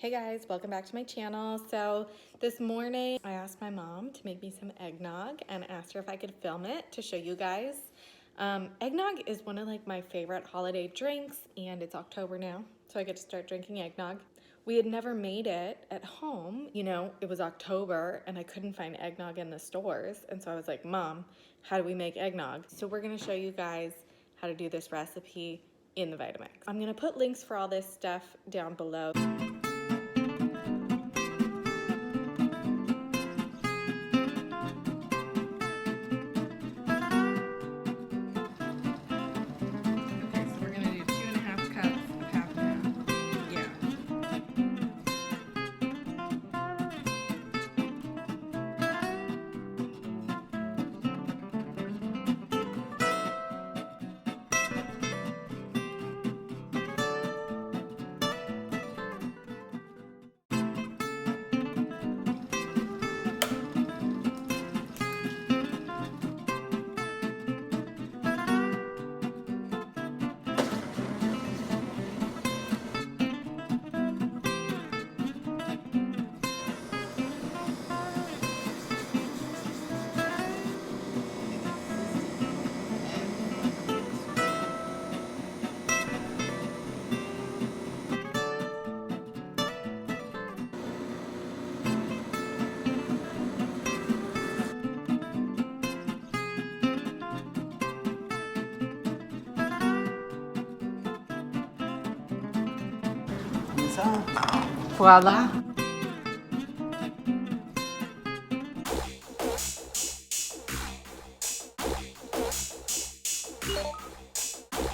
Hey guys, welcome back to my channel. So this morning I asked my mom to make me some eggnog and asked her if I could film it to show you guys. Eggnog is one of my favorite holiday drinks, and it's October now, so I get to start drinking eggnog. We had never made it at home. You know, it was October and I couldn't find eggnog in the stores. And so I was like, Mom, how do we make eggnog? So we're gonna show you guys how to do this recipe in the Vitamix. I'm gonna put links for all this stuff down below. Voila.